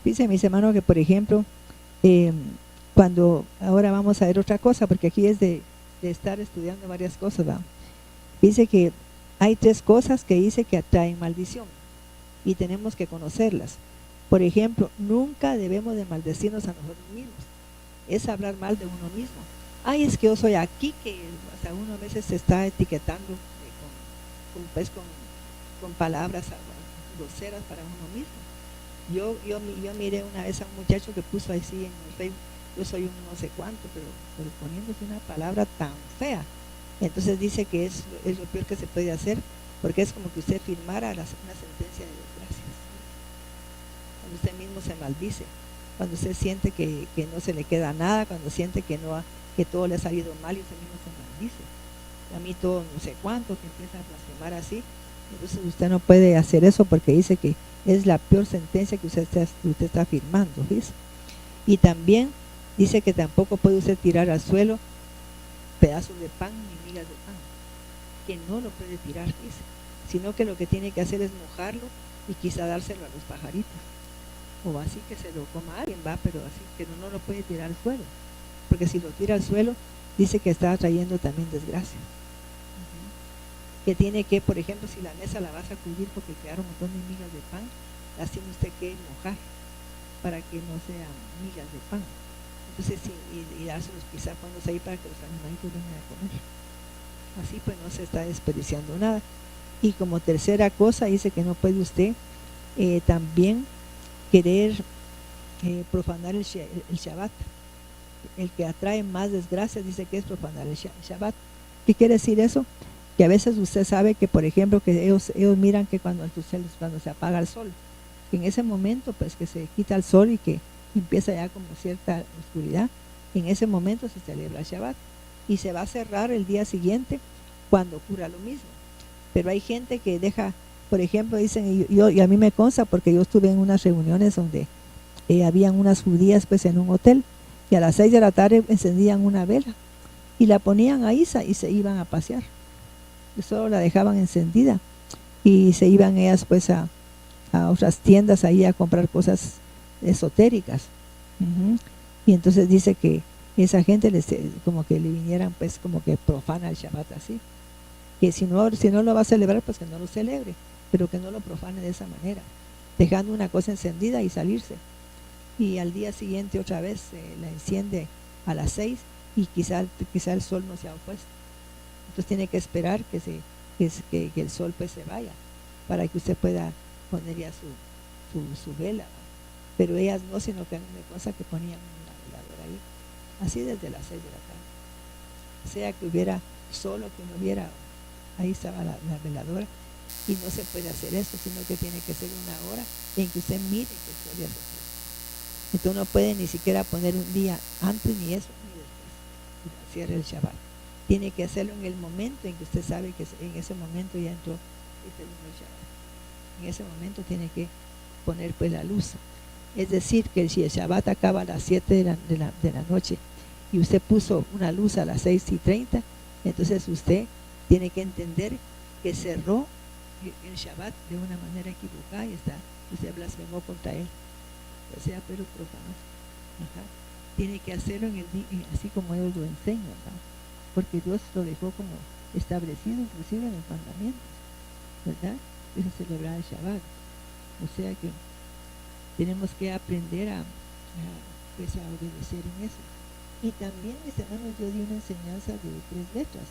Dice mis hermanos que, por ejemplo, cuando ahora vamos a ver otra cosa, porque aquí es de estar estudiando varias cosas, ¿verdad? Dice que hay 3 cosas que dice que atraen maldición y tenemos que conocerlas. Por ejemplo, nunca debemos de maldecirnos a nosotros mismos. Es hablar mal de uno mismo. Ay, es que yo soy aquí, que hasta uno a veces se está etiquetando con palabras groseras para uno mismo. Yo miré una vez a un muchacho que puso así en el Facebook: yo soy un no sé cuánto, pero poniéndose una palabra tan fea. Entonces dice que es lo peor que se puede hacer, porque es como que usted firmara una sentencia de desgracias. Cuando usted mismo se maldice, cuando usted siente que no se le queda nada, cuando siente que todo le ha salido mal y usted mismo se maldice. A mí todo no sé cuánto, que empieza a blasfemar así. Entonces usted no puede hacer eso, porque dice que es la peor sentencia que usted está firmando, ¿ves? Y también dice que tampoco puede usted tirar al suelo pedazos de pan ni migas de pan, que no lo puede tirar, dice, sino que lo que tiene que hacer es mojarlo y quizá dárselo a los pajaritos, o así que se lo coma alguien, va, pero así que no lo puede tirar al suelo, porque si lo tira al suelo dice que está trayendo también desgracia. Que tiene que, por ejemplo, si la mesa la vas a cubrir porque quedaron un montón de migas de pan, las tiene usted que mojar para que no sean migas de pan. Entonces, y dárselos quizá cuando se ahí para que los animalitos vengan a comer. Así pues no se está desperdiciando nada. Y como tercera cosa dice que no puede usted también querer profanar el Shabbat. El que atrae más desgracias dice que es profanar el Shabbat. ¿Qué quiere decir eso? Que a veces usted sabe que, por ejemplo, que ellos miran que cuando se apaga el sol, que en ese momento pues que se quita el sol y que empieza ya como cierta oscuridad, en ese momento se celebra el Shabbat y se va a cerrar el día siguiente cuando ocurra lo mismo. Pero hay gente que deja, por ejemplo, dicen, y a mí me consta porque yo estuve en unas reuniones donde habían unas judías pues en un hotel y a las 6 de la tarde encendían una vela y la ponían ahí y se iban a pasear. Solo la dejaban encendida y se iban ellas pues a otras tiendas ahí a comprar cosas esotéricas. Y entonces dice que esa gente como que le vinieran pues como que profana el Shabbat así, que si no lo va a celebrar pues que no lo celebre, pero que no lo profane de esa manera, dejando una cosa encendida y salirse, y al día siguiente otra vez la enciende a las 6 y quizá el sol no se ha opuesto. Entonces tiene que esperar que el sol pues se vaya para que usted pueda poner ya su vela. Pero ellas no, sino que me cosa que ponían una veladora ahí, así desde las 6 de la tarde. Sea que hubiera sol o que no hubiera, ahí estaba la veladora. Y no se puede hacer eso, sino que tiene que ser una hora en que usted mire que el sol ya se puso. Entonces no puede ni siquiera poner un día antes ni eso, ni después. Cierre el Shabbat. Tiene que hacerlo en el momento en que usted sabe que en ese momento ya entró el Shabbat. En ese momento tiene que poner pues la luz. Es decir, que si el Shabbat acaba a las 7 de la noche y usted puso una luz a las 6:30, entonces usted tiene que entender que cerró el Shabbat de una manera equivocada y usted blasfemó contra él. O sea, pero profanó. Tiene que hacerlo así como ellos lo enseñan, ¿no? Porque Dios lo dejó como establecido inclusive en los mandamientos, ¿verdad? Es celebrar el Shabbat. O sea que tenemos que aprender a obedecer en eso. Y también, mis hermanos, yo di una enseñanza de 3 letras.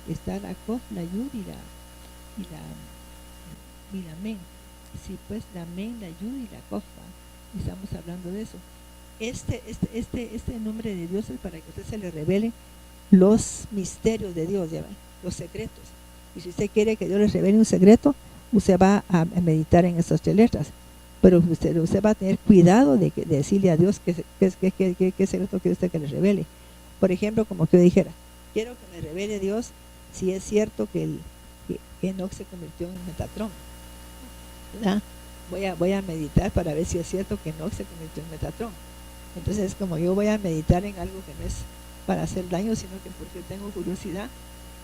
Está la Kof, la Yud y la Men. Sí, pues la Men, la Yud y la Kof. Estamos hablando de eso. Este nombre de Dios es para que a usted se le revele los misterios de Dios, ¿ya ven? Los secretos. Y si usted quiere que Dios le revele un secreto, usted va a meditar en estas 3 letras. Pero usted va a tener cuidado de decirle a Dios qué secreto quiere usted que le revele. Por ejemplo, como que yo dijera, quiero que me revele Dios si es cierto que Enoch se convirtió en Metatrón, ¿verdad? Voy a meditar para ver si es cierto que Enoch se convirtió en Metatrón. Entonces, como yo voy a meditar en algo que no es para hacer daño, sino que porque tengo curiosidad,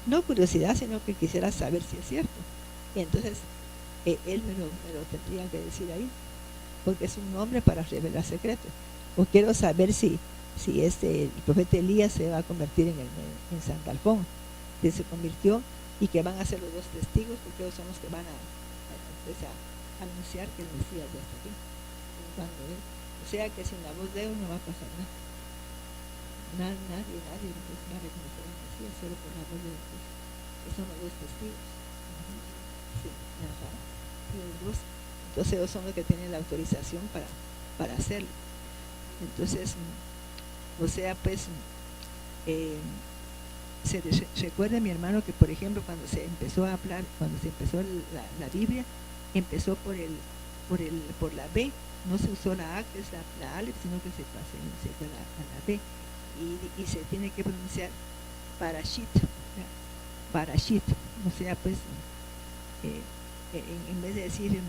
no curiosidad, sino que quisiera saber si es cierto. Y entonces, él me lo tendría que decir ahí, porque es un nombre para revelar secretos. O quiero saber si el profeta Elías se va a convertir en Santalfón, que se convirtió y que van a ser los 2 testigos, porque ellos son los que van a anunciar que el Mesías ya está aquí. O sea que sin la voz de él no va a pasar nada. Nadie va a reconocer al Mesías solo por la voz de Dios. Son los 2 testigos. Sí, los 2. Entonces ellos son los que tienen la autorización para hacerlo. Entonces, o sea, pues recuerde mi hermano que, por ejemplo, cuando se empezó a hablar, cuando se empezó la Biblia, empezó por la B, no se usó la A, que es la Aleph, sino que se fue a la B, y se tiene que pronunciar Parashit, Parashit, o sea, pues en vez de decir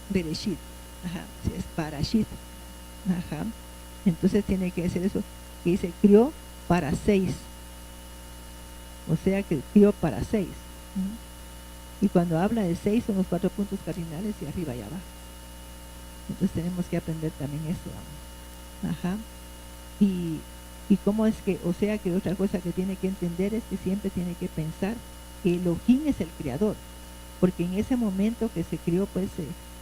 Bereshit, es Parashit, entonces tiene que ser eso, que dice crió para 6, o sea que crió para 6. Y cuando habla de 6 son los 4 puntos cardinales y arriba y abajo. Entonces tenemos que aprender también eso. Y cómo es que, o sea que otra cosa que tiene que entender es que siempre tiene que pensar que Elohim es el creador, porque en ese momento que se crió pues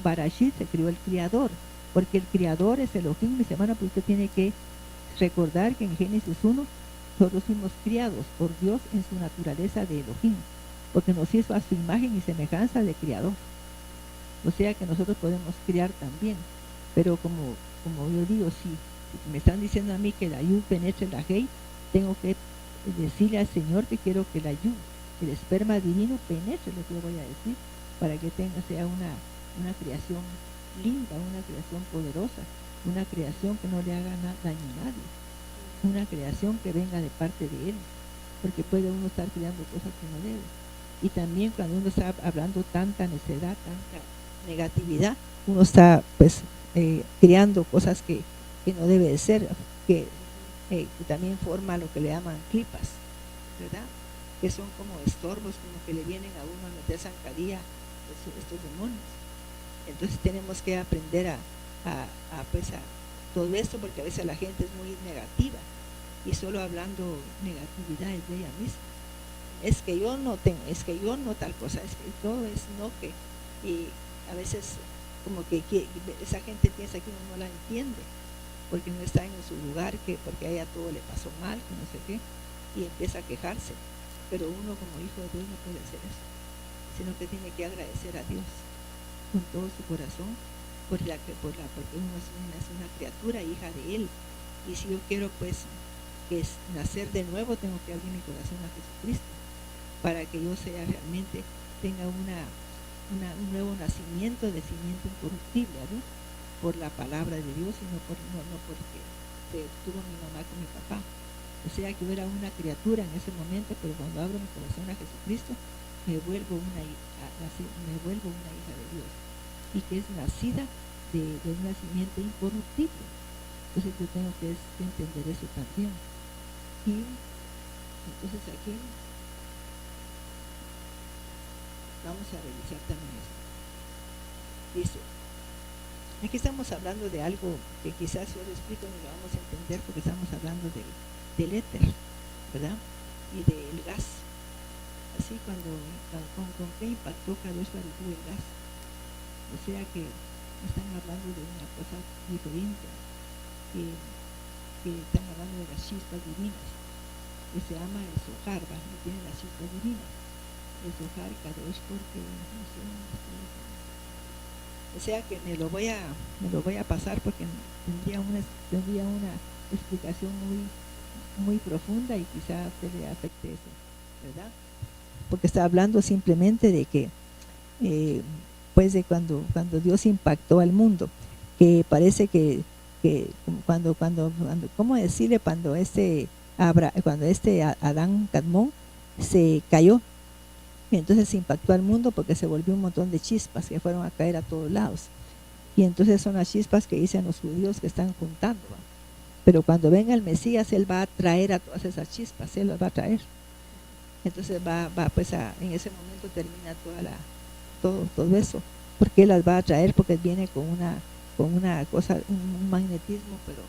Barashit, se crió el creador, porque el creador es Elohim, mis hermanos, pues usted tiene que recordar que en Génesis 1 nosotros fuimos criados por Dios en su naturaleza de Elohim, porque nos hizo a su imagen y semejanza de criador. O sea que nosotros podemos criar también, pero como como yo digo, si me están diciendo a mí que la yud penetre la gei, tengo que decirle al Señor que quiero que la yud, el esperma divino penetre lo que yo voy a decir, para que sea una creación linda, una creación poderosa, una creación que no le haga daño a nadie, una creación que venga de parte de Él, porque puede uno estar creando cosas que no debe. Y también cuando uno está hablando tanta necedad, tanta negatividad, uno está pues creando cosas que no debe de ser, que también forma lo que le llaman clipas, ¿verdad? Que son como estorbos, como que le vienen a uno a meter zancadilla estos demonios. Entonces tenemos que aprender a todo esto, porque a veces la gente es muy negativa y solo hablando negatividad de ella misma. Es que yo no tengo, es que yo no tal cosa, es que todo es no que. Y a veces como que esa gente piensa que uno no la entiende, porque no está en su lugar, que porque a ella todo le pasó mal, que no sé qué, y empieza a quejarse. Pero uno como hijo de Dios no puede hacer eso, sino que tiene que agradecer a Dios con todo su corazón, porque uno es una criatura, hija de Él. Y si yo quiero pues nacer de nuevo, tengo que abrir mi corazón a Jesucristo, para que yo sea realmente, tenga un nuevo nacimiento de simiente incorruptible, ¿no? Por la palabra de Dios, y no porque se tuvo mi mamá con mi papá. O sea que yo era una criatura en ese momento, pero cuando abro mi corazón a Jesucristo, me vuelvo una hija de Dios, y que es nacida de un nacimiento incorruptible. Entonces yo tengo que entender eso también. Y entonces aquí vamos a revisar también esto. Dice, aquí estamos hablando de algo que quizás yo lo explico y lo vamos a entender, porque estamos hablando del éter, ¿verdad? Y del gas. Así con qué impactó Kadosh Baruj Hu el gas. O sea que están hablando de una cosa diferente, que están hablando de las chispas divinas, que se llama el Zohar, que tiene las chispas divinas. El Zohar Kadosh, porque o sea que me lo voy a pasar, porque tendría una explicación muy profunda, y quizá a usted le afecte eso, ¿verdad? Porque está hablando simplemente de que pues de cuando Dios impactó al mundo, que parece que cuando ¿cómo decirle? Cuando Adán Cadmón se cayó, y entonces se impactó al mundo, porque se volvió un montón de chispas que fueron a caer a todos lados. Y entonces son las chispas que dicen los judíos que están juntando, ¿va? Pero cuando venga el Mesías, Él va a traer a todas esas chispas, Él las va a traer. Entonces va pues en ese momento termina todo eso, porque Él las va a traer, porque viene con una cosa, un magnetismo pero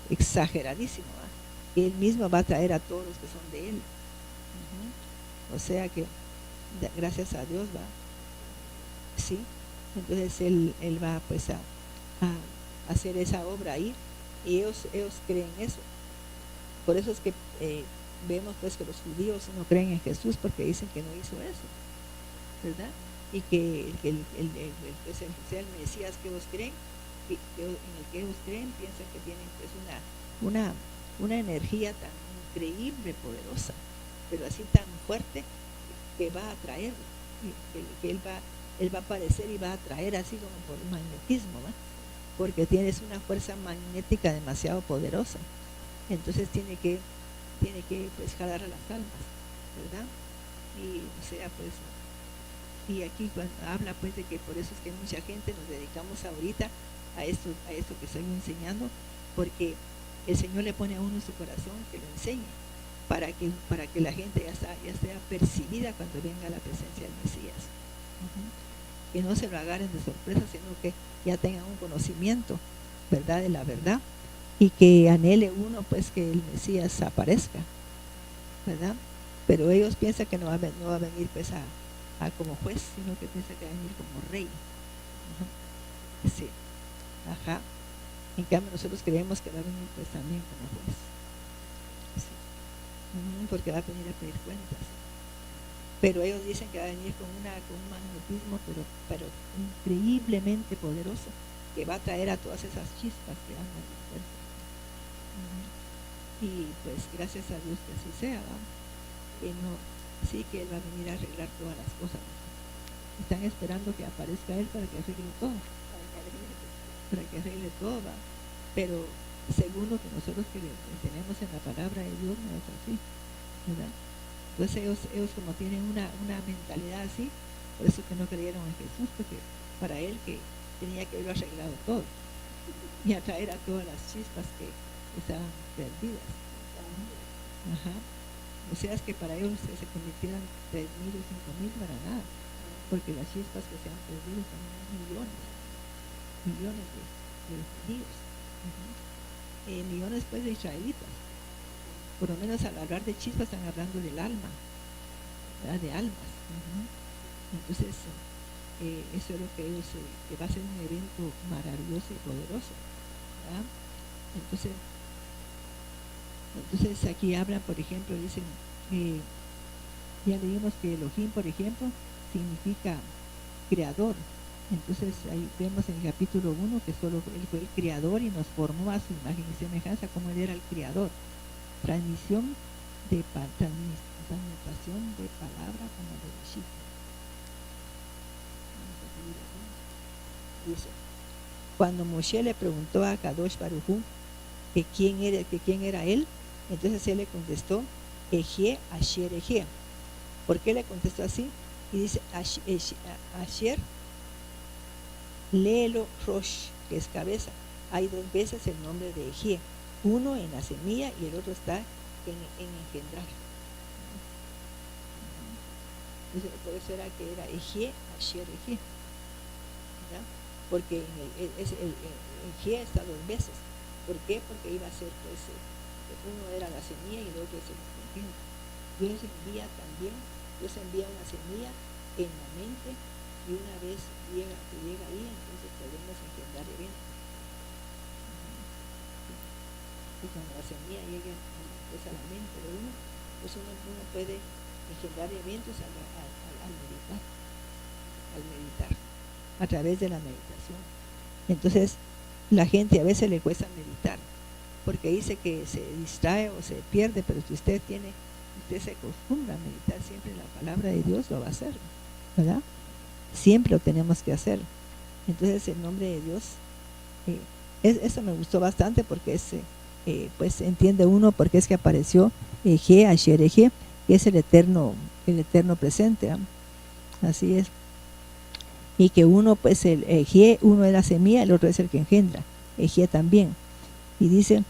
exageradísimo, ¿va? Él mismo va a traer a todos los que son de Él. O sea que gracias a Dios, va, sí. Entonces él va pues a hacer esa obra ahí, y ellos creen eso. Por eso es que vemos pues que los judíos no creen en Jesús, porque dicen que no hizo eso, ¿verdad? Y que el Mesías que ellos creen, en el que ellos creen, piensan que tienen pues una energía tan increíble, poderosa, pero así tan fuerte, que va a atraer, que él va a aparecer y va a atraer así como por magnetismo, ¿va? Porque tienes una fuerza magnética demasiado poderosa. Entonces tiene que pues jalar a las almas, ¿verdad? Y o sea pues, y aquí habla pues de que por eso es que mucha gente nos dedicamos ahorita a esto que estoy enseñando, porque el Señor le pone a uno en su corazón que lo enseñe, para que la gente ya sea percibida cuando venga la presencia del Mesías. Que no se lo agarren de sorpresa, sino que ya tengan un conocimiento, ¿verdad?, de la verdad, y que anhele uno pues que el Mesías aparezca, ¿verdad? Pero ellos piensan que no va a venir pues a como juez, sino que piensan que va a venir como rey. Sí, ajá. En cambio nosotros creemos que va a venir pues también como juez, sí. Porque va a venir a pedir cuentas. Pero ellos dicen que va a venir con un magnetismo pero increíblemente poderoso, que va a traer a todas esas chispas que andan en el cuerpo. Y pues gracias a Dios que así sea, ¿va? Que no, sí que Él va a venir a arreglar todas las cosas. Están esperando que aparezca Él para que arregle todo, ¿va? Pero según lo que nosotros que tenemos en la palabra de Dios no es así, ¿verdad? Entonces ellos como tienen una mentalidad así, por eso que no creyeron en Jesús, porque para Él que tenía que haberlo arreglado todo y atraer a todas las chispas que estaban perdidas. Ajá. O sea, es que para ellos se convirtieran 3,000 o 5,000 para nada, porque las chispas que se han perdido son millones de judíos, millones pues de israelitas. Por lo menos al hablar de chispas están hablando del alma, ¿verdad? De almas. Entonces eso es lo que ellos que va a ser un evento maravilloso y poderoso, ¿verdad? Entonces aquí hablan, por ejemplo, dicen, ya leímos que Elohim, por ejemplo, significa creador. Entonces ahí vemos en el capítulo 1 que solo Él fue el creador y nos formó a su imagen y semejanza, como Él era el creador. Transmutación de palabra como de Reshit. Dice, cuando Moshe le preguntó a Kadosh Baruj Hu que quién era él, entonces él le contestó Ejé Asher Ejé. ¿Por qué le contestó así? Y dice Asher léelo Rosh, que es cabeza. Hay dos veces el nombre de Ejé, uno en la semilla y el otro está en engendrar. Entonces, por eso era que era Ejé Asher Ejé, ¿verdad? Porque el Ejé está dos veces. ¿Por qué? Porque iba a ser, pues, uno era la semilla y el otro es el engendro. Dios envía una semilla en la mente y una vez llega ahí, entonces podemos engendrar eventos. Y cuando la semilla llegue pues, a la mente de uno, pues uno puede engendrar eventos al meditar, a través de la meditación. Entonces, la gente a veces le cuesta meditar, porque dice que se distrae o se pierde, pero si usted se acostumbra a meditar siempre en la palabra de Dios, lo va a hacer, ¿verdad? Siempre lo tenemos que hacer. Entonces el nombre de Dios, eso me gustó bastante, porque pues entiende uno porque es que apareció Ejé Asher Ejé, que es el eterno presente, ¿eh? Así es. Y que uno, pues el Ejé, uno es la semilla, el otro es el que engendra, Ejé también. Y dice,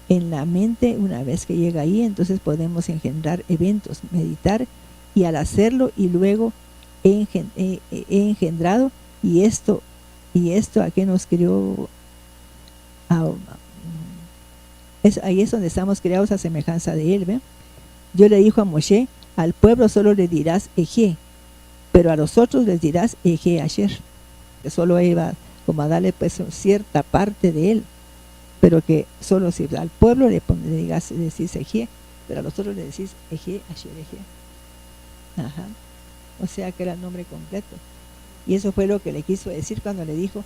en la mente, una vez que llega ahí, entonces podemos engendrar eventos, meditar, y al hacerlo, y luego he engendrado, y esto a qué nos creó, ahí es donde estamos creados a semejanza de Él, ¿ve? Yo le dijo a Moshe, al pueblo solo le dirás Ejé, pero a los otros les dirás Ejé Asher, que solo iba como a darle pues cierta parte de Él, pero que solo si al pueblo le decís Ejé, pero a los otros le decís Ejé Asher Ejé. Ajá. O sea que era el nombre completo. Y eso fue lo que le quiso decir cuando le dijo,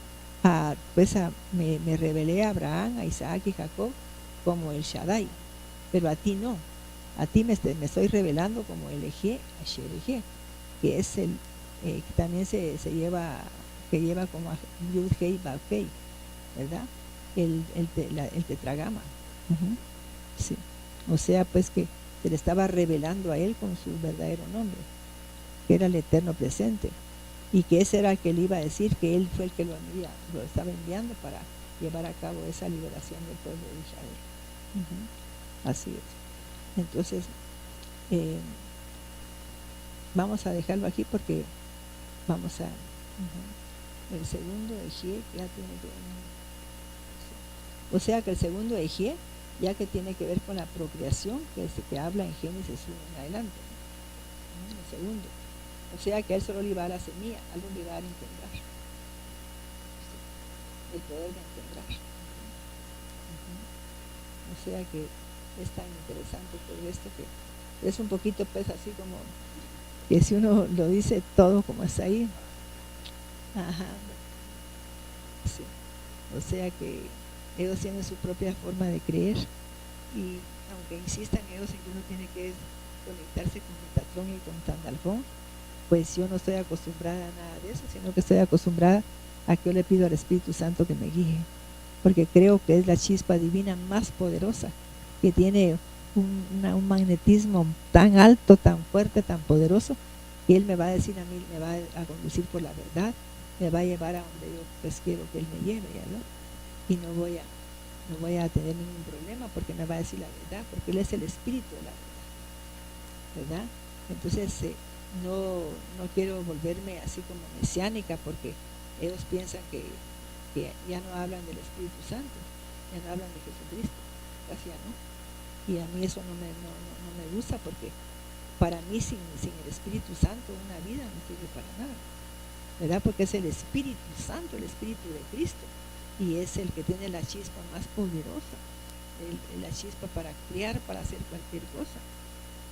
me revelé a Abraham, a Isaac y Jacob como el Shaddai, pero a ti no. A ti me estoy revelando como el Ejé Asher Ejé, que es el que también se lleva como Yud Hei Vav Hei, ¿verdad? El tetragrama. Sí. O sea, pues que se le estaba revelando a él con su verdadero nombre, que era el eterno presente, y que ese era el que le iba a decir que él fue el que lo estaba enviando para llevar a cabo esa liberación del pueblo de Israel. Así es. Entonces vamos a dejarlo aquí porque vamos a el segundo Ejé ya tiene que, o sea que el segundo Ejé ya que tiene que ver con la procreación, que habla en Génesis 1 en adelante, el segundo. O sea que él solo le iba a la semilla, algo le iba a engendrar, el poder de engendrar. O sea que es tan interesante todo esto, que es un poquito pues así como que si uno lo dice todo como está ahí. Ajá. Sí. O sea que ellos tienen su propia forma de creer y aunque insistan ellos en que uno tiene que conectarse con Metatron y con Tandalfón, pues yo no estoy acostumbrada a nada de eso, sino que estoy acostumbrada a que yo le pido al Espíritu Santo que me guíe, porque creo que es la chispa divina más poderosa, que tiene un magnetismo tan alto, tan fuerte, tan poderoso, que Él me va a decir a mí, me va a conducir por la verdad, me va a llevar a donde yo pues quiero que Él me lleve, ¿no? Y no voy a tener ningún problema porque me va a decir la verdad, porque Él es el Espíritu de la verdad, ¿verdad? Entonces no quiero volverme así como mesiánica, porque ellos piensan que ya no hablan del Espíritu Santo, ya no hablan de Jesucristo, casi ya no. Y a mí eso no me gusta, porque para mí sin el Espíritu Santo una vida no sirve para nada, ¿verdad? Porque es el Espíritu Santo, el Espíritu de Cristo, y es el que tiene la chispa más poderosa, la chispa para crear, para hacer cualquier cosa.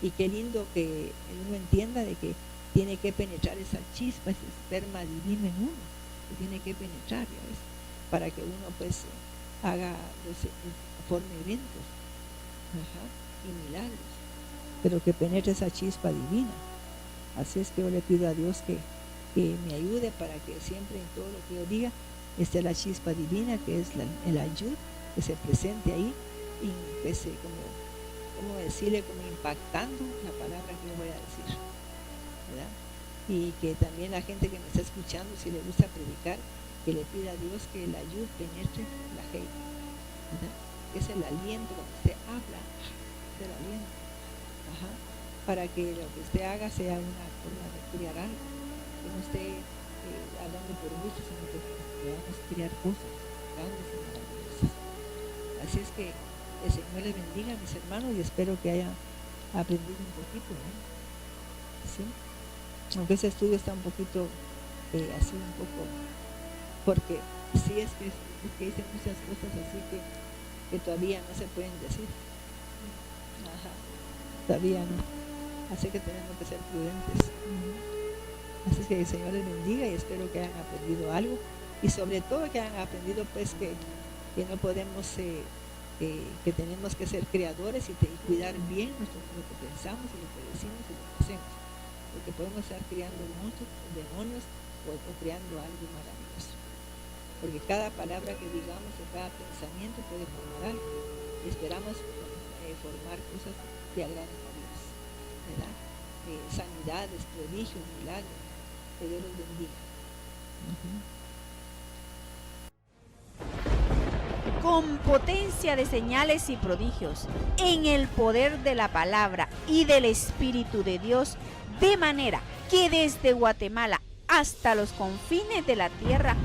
Y qué lindo que uno entienda de que tiene que penetrar esa chispa, ese esperma divino en uno, que tiene que penetrar, ¿ya ves? Para que uno pues forme eventos, y milagros, pero que penetre esa chispa divina. Así es que yo le pido a Dios que me ayude para que siempre en todo lo que yo diga esté la chispa divina, que es el ayud, que se presente ahí y empece como decirle, como impactando la palabra que yo voy a decir, ¿verdad? Y que también la gente que me está escuchando, si le gusta predicar, que le pida a Dios que el ayud penetre la gente, ¿verdad? Es el aliento, cuando usted habla, es el aliento, para que lo que usted haga sea una forma de crear algo, que no esté hablando por gusto, sino que podamos crear cosas grandes y maravillosas. Así es que el Señor les bendiga, mis hermanos, y espero que hayan aprendido un poquito, ¿no? ¿Sí? Aunque ese estudio está un poquito así, un poco, porque sí es que dicen muchas cosas así que todavía no se pueden decir, todavía no, así que tenemos que ser prudentes. Así es que el Señor les bendiga y espero que hayan aprendido algo, y sobre todo que hayan aprendido pues que no podemos que tenemos que ser creadores y cuidar bien lo que pensamos y lo que decimos y lo que hacemos, porque podemos estar creando monstruos, demonios o creando algo maravilloso, porque cada palabra que digamos o cada pensamiento puede formar algo, y esperamos formar cosas que agraden a Dios, ¿verdad? Sanidades, prodigios, milagros. Que Dios los bendiga. Con potencia de señales y prodigios, en el poder de la palabra y del Espíritu de Dios, de manera que desde Guatemala hasta los confines de la tierra,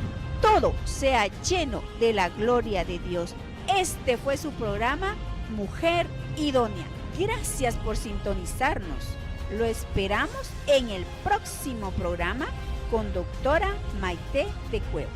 todo sea lleno de la gloria de Dios. Este fue su programa, Mujer Idónea. Gracias por sintonizarnos. Lo esperamos en el próximo programa con doctora Maite de Cuevas.